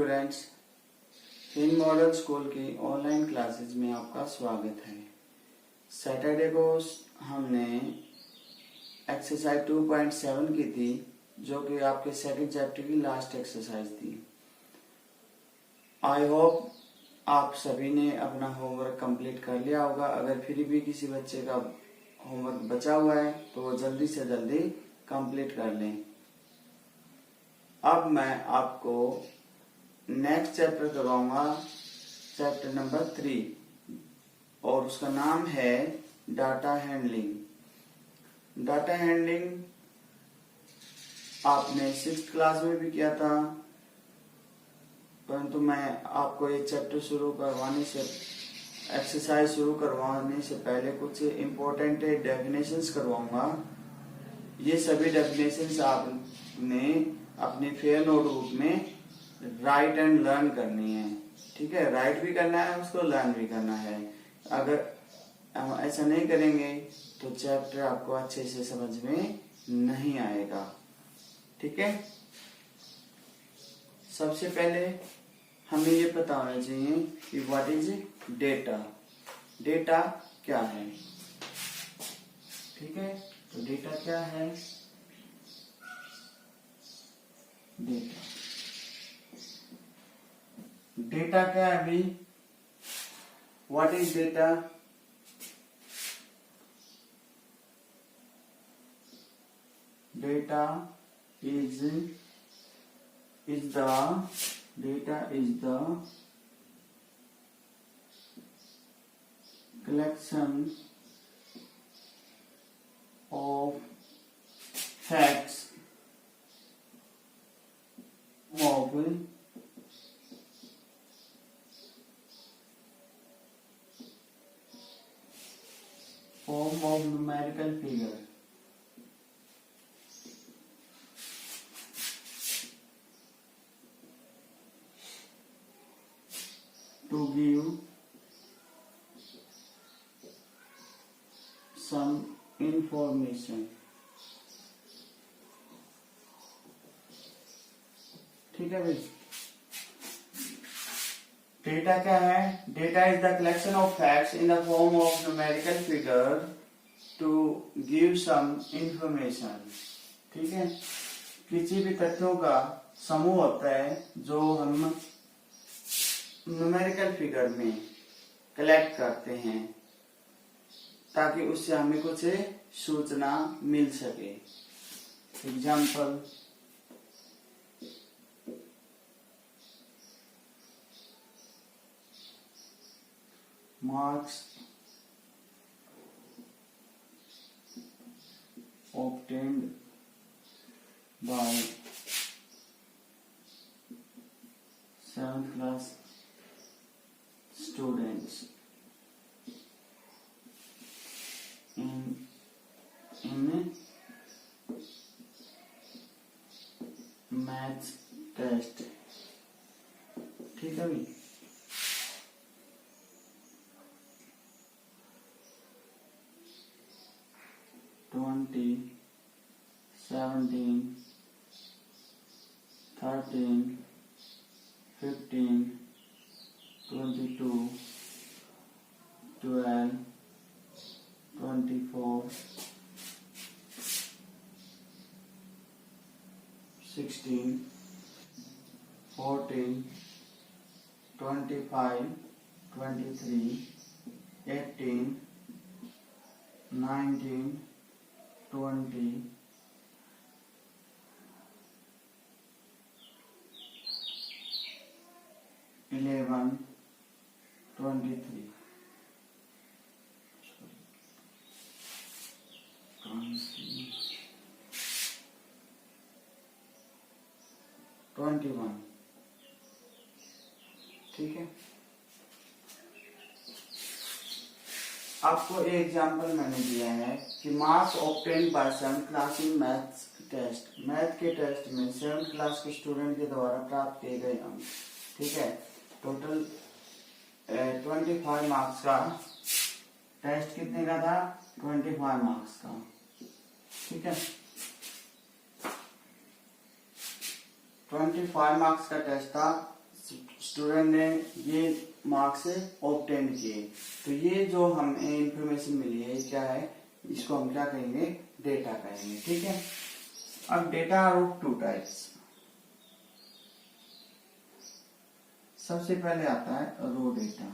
Students, इन model school की online classes में आपका स्वागत है। सैटरडे को हमने एक्सरसाइज 2.7 की थी, जो कि आपके सेकंड चैप्टर की लास्ट एक्सरसाइज थी। आई होप आप सभी ने अपना होमवर्क कंप्लीट कर लिया होगा। अगर फिर भी किसी बच्चे का होमवर्क बचा हुआ है तो वो जल्दी से जल्दी कंप्लीट कर लें। अब मैं आपको नेक्स्ट चैप्टर करवाऊंगा, चैप्टर नंबर 3, और उसका नाम है डाटा हैंडलिंग। डाटा हैंडलिंग आपने 6th क्लास में भी किया था, परंतु मैं आपको ये चैप्टर शुरू करवाने से, एक्सरसाइज शुरू करवाने से पहले कुछ इम्पोर्टेंट डेफिनेशंस करवाऊंगा। ये सभी डेफिनेशंस आपने अपने फेयर नोटबुक में राइट एंड लर्न करनी है। ठीक है, राइट भी करना है, उसको लर्न भी करना है। अगर हम ऐसा नहीं करेंगे तो चैप्टर आपको अच्छे से समझ में नहीं आएगा। ठीक है, सबसे पहले हमें ये पता होना चाहिए कि व्हाट इज डेटा। डेटा क्या है? ठीक है, तो डेटा क्या है? डेटा क्या है अभी? What is data? Data is the collection of facts of form of numerical figure to give some information। ठीक है भाई, डेटा क्या है? Data is the collection of facts in the form of numerical figure to give some information. ठीक है, किसी भी तथ्यों का समूह होता है जो हम न्यूमेरिकल फिगर में कलेक्ट करते हैं ताकि उससे हमें कुछ सूचना मिल सके। Example, marks obtained by 7th class students in maths test। ठीक है भाई, ट्वेंटी 17 13 15 22 12 24 16 14 25 23 18 19 20 11 23 21। ठीक है, आपको एक एग्जाम्पल मैंने दिया है कि marks obtained by 7th class in maths test. Math के टेस्ट में 7th क्लास के स्टूडेंट के द्वारा प्राप्त किए गए अंक। ठीक है, टोटल 25 मार्क्स का टेस्ट कितने का था? 25 मार्क्स का। ठीक है, 25 मार्क्स का टेस्ट था स्टूडेंट ने ये मार्क्स ऑब्टेन किए। तो ये जो हमें इंफॉर्मेशन मिली है क्या है, इसको हम क्या कहेंगे, डेटा कहेंगे। ठीक है। अब data are of two types. सबसे पहले आता है रो डेटा।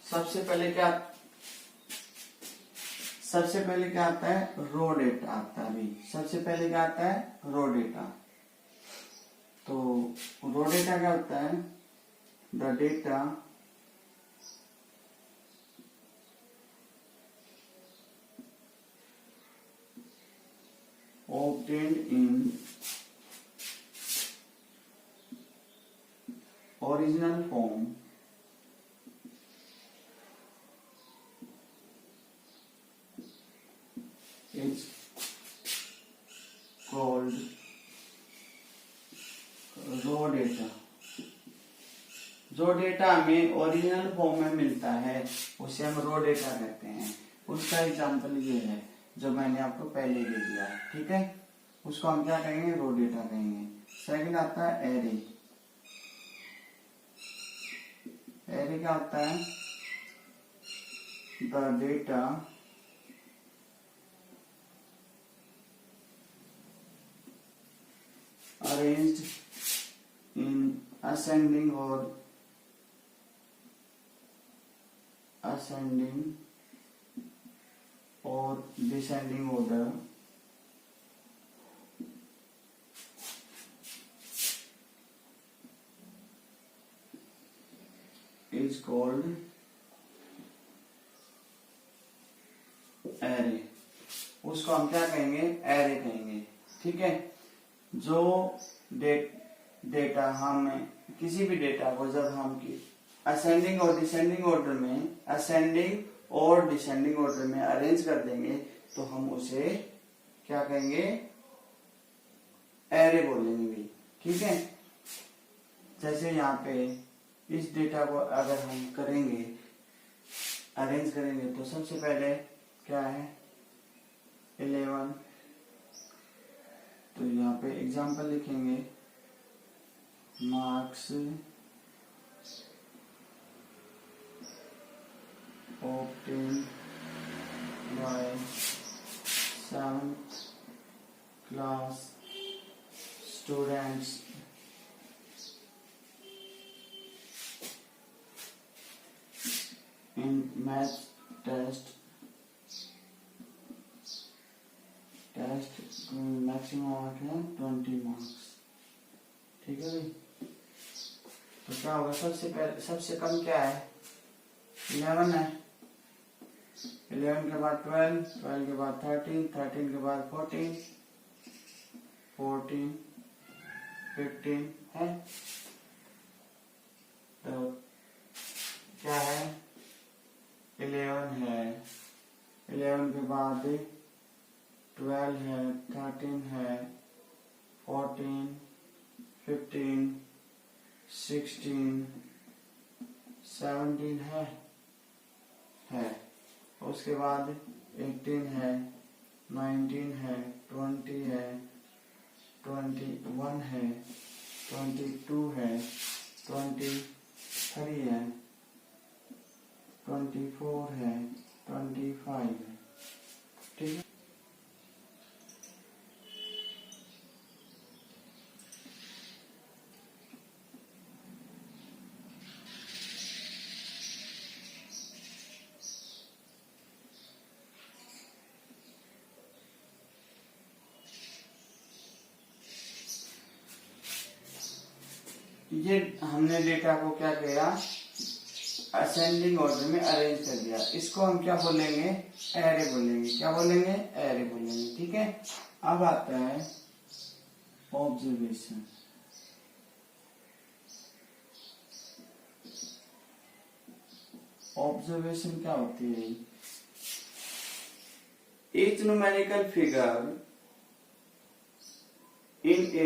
सबसे पहले क्या आता है, रो डेटा आता है। अभी सबसे पहले क्या आता है, रो डेटा। तो रो डेटा क्या होता है, the data obtained in original form is called raw data। जो डेटा हमें ओरिजिनल फॉर्म में मिलता है उसे हम रो डेटा कहते हैं। उसका एग्जांपल ये है जो मैंने आपको पहले दे दिया है। ठीक है, उसको हम क्या कहेंगे, रो डेटा कहेंगे। सेकंड आता है एरे। एरे क्या होता है, the data arranged in ascending or descending order is called array। उसको हम क्या कहेंगे, एरे कहेंगे। ठीक है। जो डेटा हम किसी भी डेटा को जब हम असेंडिंग और डिसेंडिंग ऑर्डर में अरेंज कर देंगे तो हम उसे क्या कहेंगे, एरे बोलेंगे भी। ठीक है। जैसे यहाँ पे इस डेटा को अगर हम करेंगे, अरेंज करेंगे, तो सबसे पहले क्या है, 11। तो यहाँ पे एग्जाम्पल लिखेंगे, marks obtained by 7th class students in math test maximum mark है 20 मार्क्स। ठीक है भाई। तो क्या होगा, सबसे कम क्या है, 11 है। 11 के बाद 12, 12 के बाद 13, 13 के बाद 14, 14, 15 है। तो क्या है, 11 है। 11 के बाद 12 है, 13 है, 14, 15, 16, 17 है। उसके बाद 18 है, 19 है, 20 है, 21 है, 22 है, 23 है, 24 है, 25 है। ठीक है। ये हमने डेटा को क्या किया, असेंडिंग ऑर्डर में अरेंज कर दिया। इसको हम क्या बोलेंगे, एरे बोलेंगे। क्या बोलेंगे, एरे बोलेंगे। ठीक है। अब आता है ऑब्जर्वेशन। ऑब्जर्वेशन क्या होती है, each numerical figure in a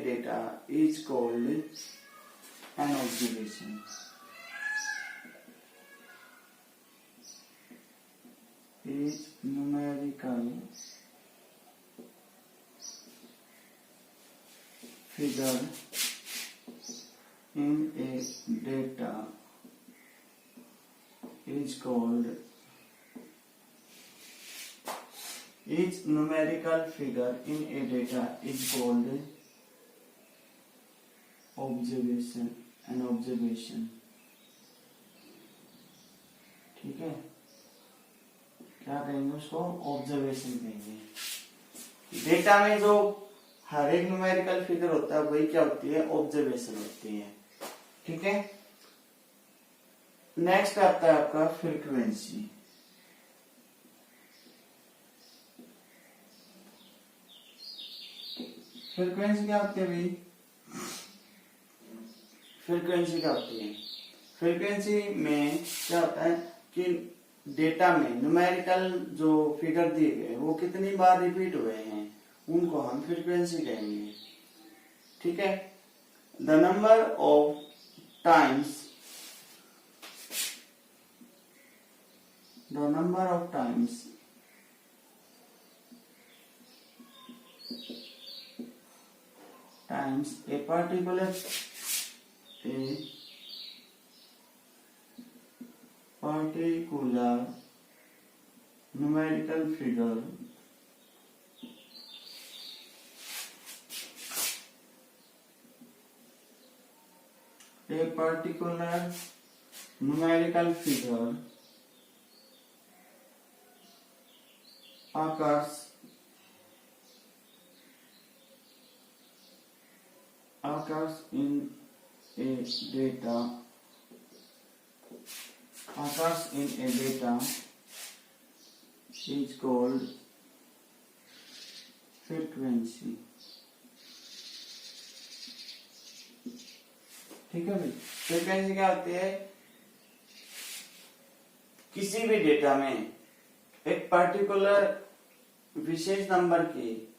data is called an observation. Is numerical figure in a data is called each numerical figure in a data is called observation, an observation. ठीक है, क्या कहेंगे उसको? Observation कहेंगे। Data में जो हर एक numerical figure होता है वही क्या होती है? ऑब्जर्वेशन होती है। ठीक है, नेक्स्ट आता है आपका फ्रीक्वेंसी। फ्रीक्वेंसी क्या होती है भाई? फ्रीक्वेंसी क्या होती है? फ्रीक्वेंसी में क्या होता है कि डेटा में न्यूमेरिकल जो फिगर दिए गए वो कितनी बार रिपीट हुए हैं उनको हम फ्रीक्वेंसी कहेंगे। ठीक है, the number of times a particular numerical figure occurs in a data is called frequency। ठीक है भाई, फ्रीक्वेंसी क्या होती है? किसी भी डेटा में एक पर्टिकुलर विशेष नंबर की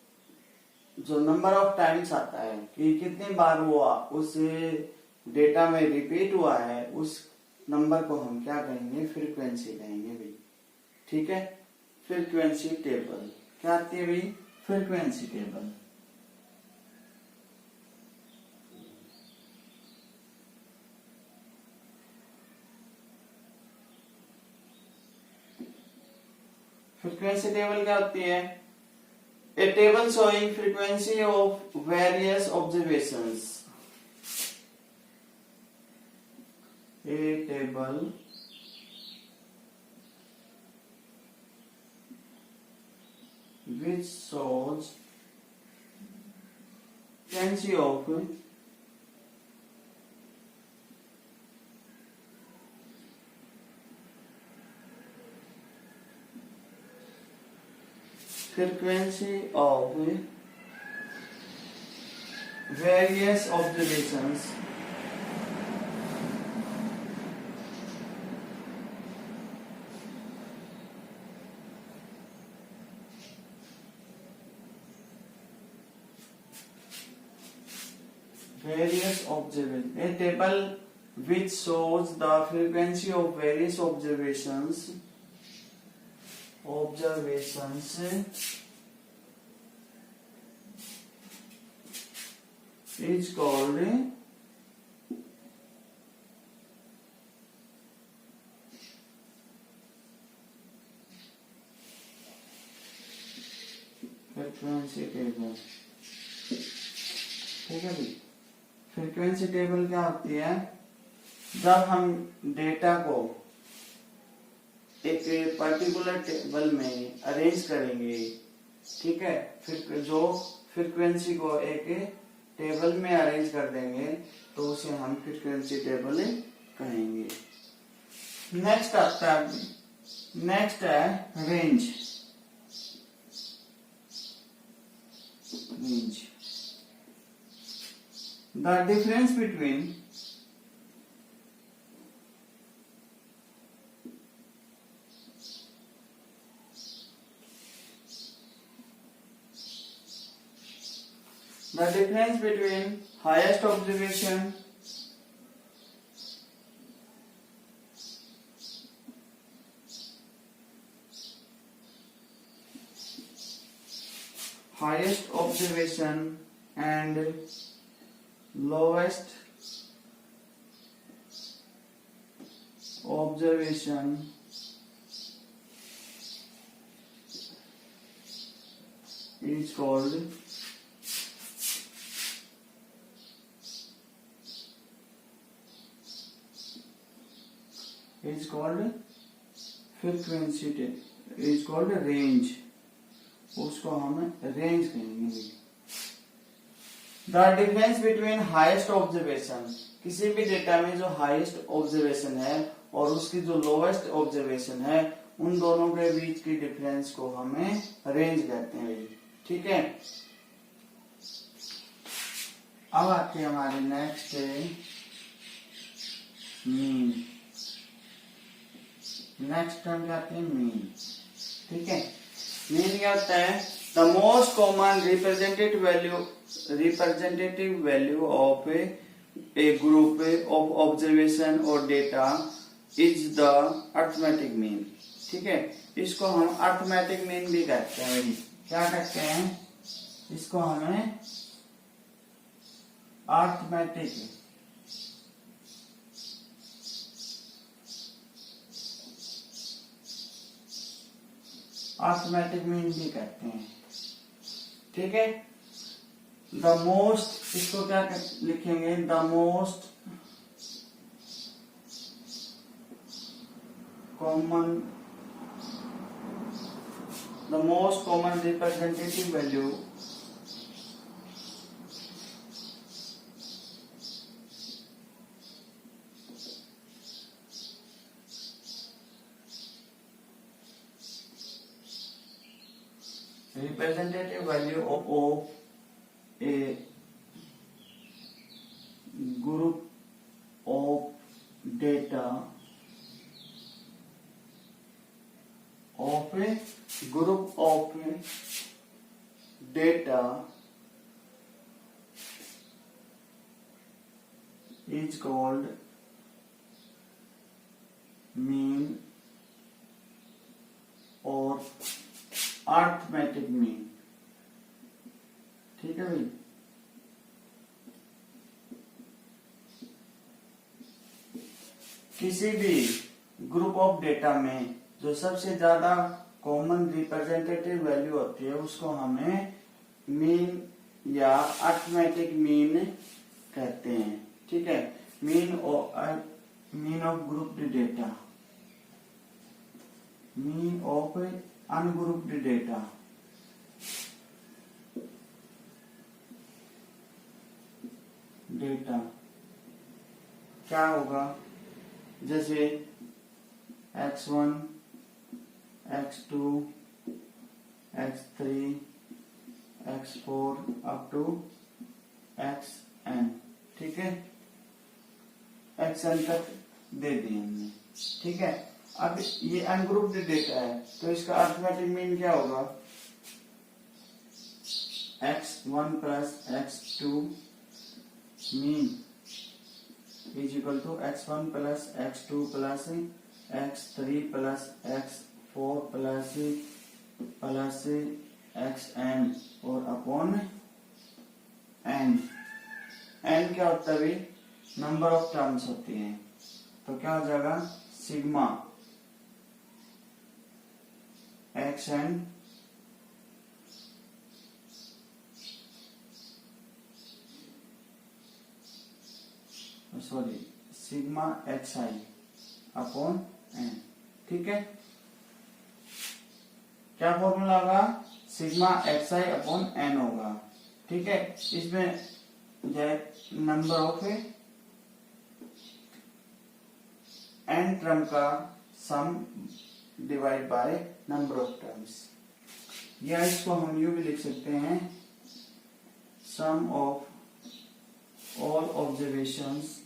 जो नंबर ऑफ टाइम्स आता है कि कितनी बार वो उस डेटा में रिपीट हुआ है, उस नंबर को हम क्या कहेंगे? फ्रीक्वेंसी कहेंगे भाई। ठीक है, फ्रीक्वेंसी टेबल क्या आती है भाई? Frequency table. फ्रीक्वेंसी टेबल क्या होती है? A table showing frequency of various observations. A table which shows frequency of various observations a table which shows the frequency of various observations is called frequency table. ठीक है भाई, frequency table क्या होती है? जब हम डेटा को एक पर्टिकुलर टेबल में अरेंज करेंगे, ठीक है, फिर जो फ्रीक्वेंसी को एक टेबल में अरेंज कर देंगे तो उसे हम फ्रीक्वेंसी टेबल कहेंगे। नेक्स्ट है range. The difference between highest observation highest observation and lowest observation is called frequency, is called range, उसको हम रेंज कहेंगे। The difference between highest observation, किसी भी डेटा में जो हाईएस्ट ऑब्जर्वेशन है और उसकी जो लोवेस्ट ऑब्जर्वेशन है, उन दोनों के बीच की डिफरेंस को हमें रेंज कहते हैं। ठीक है, अब आती है हमारी नेक्स्ट मीन। नेक्स्ट टर्म क्या आती है? मीन। ठीक है, मीन क्या होता है? The most common representative value of a group of observation और data is the arithmetic mean. ठीक है, इसको हम अर्थमेटिक मीन भी कहते हैं। क्या कहते हैं इसको? हमें अर्थमेटिक मीन भी कहते हैं। ठीक है, द मोस्ट, इसको क्या लिखेंगे? The most common representative value of a group of data is called mean और अर्थमेटिक मीन। ठीक है भाई, किसी भी ग्रुप ऑफ डेटा में जो सबसे ज्यादा कॉमन रिप्रेजेंटेटिव वैल्यू होती है उसको हमें मीन या अर्थमेटिक मीन कहते हैं। ठीक है, mean of grouped data, mean of ungrouped data. क्या होगा? जैसे x1, x2, x3, x4 up to xn। ठीक है, xn तक दे दिए हमने। ठीक है, अब ये अनग्रुप्ड डेटा है तो इसका अर्थमेटिक मीन क्या होगा? x1 plus x2 mean is equal to x1 plus x2 plus x3 plus x4 plus xn और अपॉन n। n क्या होता है? नंबर ऑफ टर्म्स होती हैं, तो क्या हो जाएगा? Sigma xn sorry sigma xi upon n। ठीक है, क्या फॉर्मूला होगा? सिग्मा xi अपॉन n होगा। ठीक है, इसमें नंबर ऑफ n टर्म का sum divide by number of terms, या इसको हम यूं भी लिख सकते हैं, sum of all observations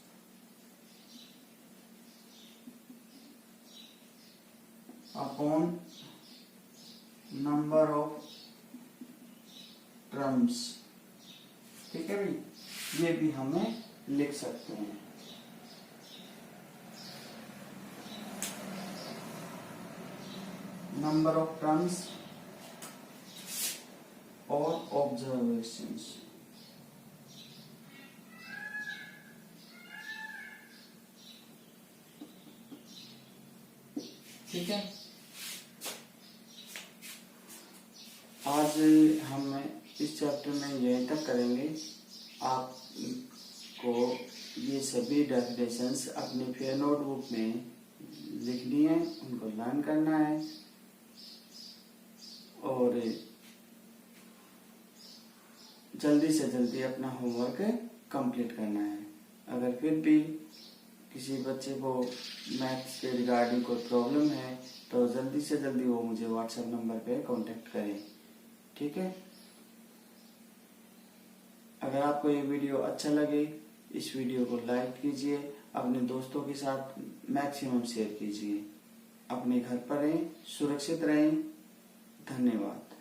upon number of terms. ठीक है भाई, ये भी हमें लिख सकते हैं। नंबर ऑफ टर्म्स और ऑब्जर्वेशंस। ठीक है, आज हम इस चैप्टर में यहीं तक करेंगे। आपको ये सभी डेफिनेशंस अपनी फेयर नोटबुक में लिखनी है, उनको लर्न करना है और जल्दी से जल्दी अपना होमवर्क कंप्लीट करना है। अगर फिर भी किसी बच्चे को मैथ्स के रिगार्डिंग कोई प्रॉब्लम है तो जल्दी से जल्दी वो मुझे व्हाट्सएप नंबर पे कांटेक्ट करें, ठीक है। अगर आपको ये वीडियो अच्छा लगे, इस वीडियो को लाइक कीजिए, अपने दोस्तों के साथ मैक्सिमम शेयर कीजिए। अपने घर पर रहें, सुरक्षित रहें। धन्यवाद।